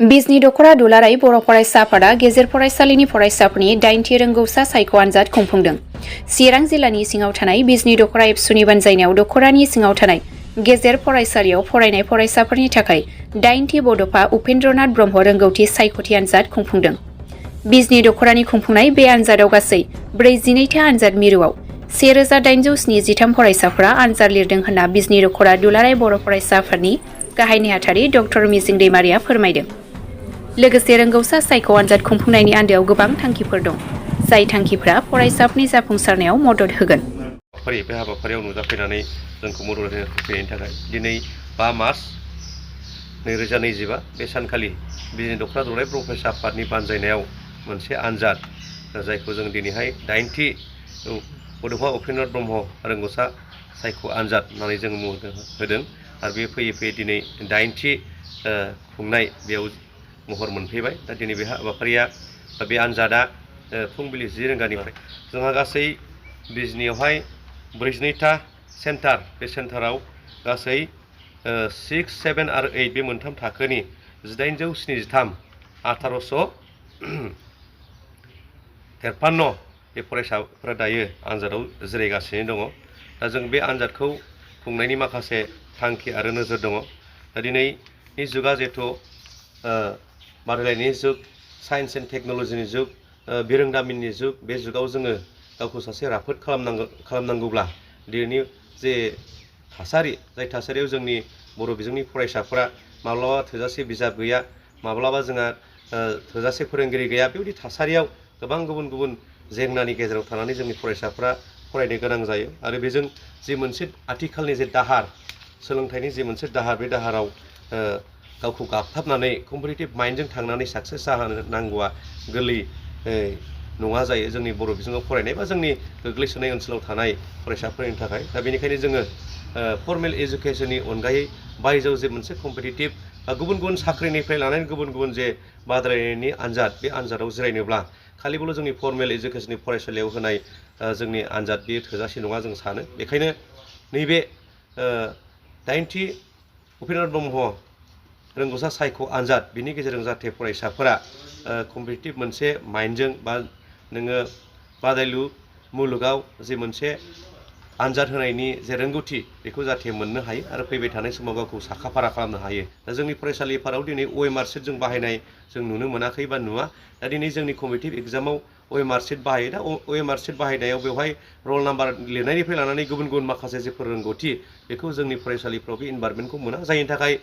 बिजनी दख'र दुलाराय बर' फरायसा आफादा गेजेर फरायसालिनि फरायसाफोरनि 8थि रोंगौसा सायख' आनजाद खुंफुंदों। चिरां जिल्लानि सिङाव थानाय बिजनी दख'र एबसुनि बानजायनायाव दख'रानि सिङाव थानाय गेजेर फरायसालियाव फरायनाय फरायसाफोरनि थाखाय 8थि बड'फा उपेन्द्रनाथ ब्रह्म रोंगौथि सायख'थि आनजाद खुंफुंदों। बिजनी दख'रानि खुंफुंनाय बे आनजादाव गासै 42था आनजाद मिरुआव 1873 फरायसाफोरा आनजाद लिरदों होनना बिजनी दख'र दुलाराय बर' फरायसा आफादनि गाहाय नेहाथारि दख'र मिजिं दैमारिया फोरमायदों। लोगोसे रोंगौसा सायख' आनजाद खुंफुंनायनि आन्दोआव गोबां थांखिफोर दं, जाय थांखिफ्रा फरायसाफोरनि जाफुंसारनायाव मदद होगोन। बे हाबाफारियाव नुजाफैनानै जोंखौ मदद होफैनायनि थाखाय दिनै 5 मार्च 2025 बे सानखालि बिजनी दख'र दुलाराय बर' फरायसा आफादनि बानजायनायाव मोनसे आनजाद जायखौ जों दिनैहाय 8थि बड'फा उपेन्द्रनाथ ब्रह्म रोंगौसा सायख' आनजाद होननानै जों मुं होदों आरो बे फैयै फैयै दिनै 8थि खुंनाय बेयाव महर मोनफैबाय। दा दिनै बे हाबाफारिया बे आनजादा फुंबिलि 10 रिंगानिफ्राय जोंहा गासै बिजनीयावहाय 42था सेन्टार, बे सेन्टाराव गासै 6, 7 आरो 8 बे मोनथाम थाखोनि 1873 1853 बे फरायसाफोरा दायो आनजादाव जिरायगासिनो दङ। दा जों बे आनजादखौ खुंनायनि माखासे थांखि आरो नोजोर दङ। दा दिनैनि जुगा जिहेथु बादायलायनायनि जुग, साइन्स एन्ड टेक्न'लजिनि जुग, बिरोंदामिननि जुग, बे जुगाव जोङो गावखौ सासे राफोद खालामनांगौब्ला दिनैनि जे थासारि, जाय थासारियाव जोंनि बर' बिजोंनि फरायसाफोरा माब्लाबा थोजासे बिजाब गैया, माब्लाबा जोंहा थोजासे फोरोंगिरि गैया, बेबायदि थासारियाव गोबां गुबुन गुबुन जेंनानि गेजेराव थानानै जोंनि फरायसाफोरा फरायनो गोनां जायो आरो बेजों जे मोनसे आथिखालनि जे दाहार, सोलोंथाइनि जे मोनसे दाहार, बे दाहाराव गावखौ गाबथाबनानै कम्पिटिटिभ माइन्डजों थांनानै साक्सेस जानो नांगौआ गोरलै नङा जायो जोंनि बर' बिजोङाव फरायनाय बा जोंनि गोग्लैसोनाय ओनसोलाव थानाय फरायसाफोरनि थाखाय। दा बेनिखायनो जोङो फर्मेल एजुकेसननि अनगायै बायजोआव जे मोनसे कम्पिटिटिभ गुबुन गुबुन साख्रिनिफ्राय लानानै गुबुन गुबुन जे बादायलायनायनि आनजाद, बे आनजादाव जिरायनोब्ला खालिबोल' जोंनि फर्मेल एजुकेसननि फरायसालियाव होनाय जोंनि आनजाद बेयो थोजासे नङा जों सानो। बेखायनो नैबे 8थि उपेन्द्रनाथ ब्रह्म रोंगौसा सायख' आनजाद, बिनि गेजेरजों जाहाथे फरायसाफोरा कम्पिटिटिभ मोनसे माइन्डजों बा नोङो बादायलु मुलुगाव जे मोनसे आनजाद होनायनि जे रोंगौथि, बेखौ जाहाथे मोननो हायो आरो फैबाय थानाय समाव गावखौ साखाफारा खालामनो हायो। दा जोंनि फरायसालिफोराव दिनै OMR शीट जों बाहायनाय जों नुनो मोनाखै बा नुवा। दा दिनै जोंनि कम्पिटिटिभ एग्जामाव OMR शीट बाहायो। दा OMR शीट बाहायनायाव बेवहाय रल नाम्बार लिरनायनिफ्राय लानानै गुबुन गुबुन माखासे जेफोर रोंगौथि, बेखौ जोंनि फरायसालिफ्राव बे इनभारमेन्टखौ मोना, जायनि थाखाय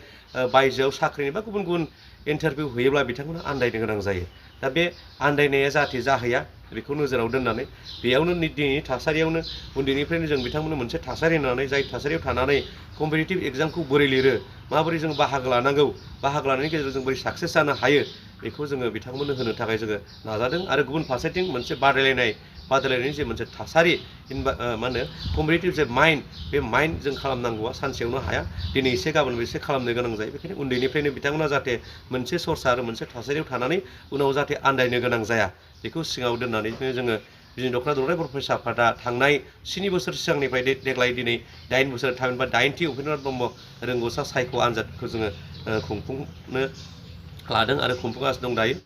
बायजोआव साख्रिनि बा गुबुन गुबुन इन्टारभिउ होयोब्ला बिथांमोना आन्दायनो गोनां जायो। दा बे आन्दायनाया जाहाथे जाहैया, बेखौ नोजोराव दोननानै बेयावनो दिनैनि थासारियावनो उन्दैनिफ्रायनो जों बिथांमोननो मोनसे थासारि होनानै, जाय थासारियाव थानानै कम्पिटिटिभ एग्जामखौ बोरै लिरो, माबोरै जों बाहागो लानांगौ, बाहागो लानायनि गेजेरजों जों बोरै साक्सेस जानो हायो, बेखौ जोङो बिथांमोननो होनो थाखाय जोङो नाजादों। आरो गुबुन फारसेथिं मोनसे बादायलायनायनि जे मोनसे थासारि, कम्पिटिटिभ जे माइन्ड, बे माइन्ड जों खालामनांगौआ सानसेयावनो हाया, दिनै एसे गाबोन एसे खालामनो गोनां जायो। बेखायनो उन्दैनिफ्रायनो बिथांमोना जाहाथे मोनसे सर्स आरो मोनसे थासारियाव थानानै उनाव जाहाथे आन्दायनो गोनां जाया, बेखौ सिगाङाव दोननानैनो जोङो बिजनी दख'र दुलाराय बर' फरायसा आफादा थांनाय 7 बोसोर सिगांनिफ्राय देग्लाय दिनै 8 बोसोर थामहिनबा 8थि उपेन्द्रनाथ ब्रह्म रोंगौसा सायख' आनजादखौ जोङो खुंफुंनो लादों आरो खुंफुंगासिनो दं दायो।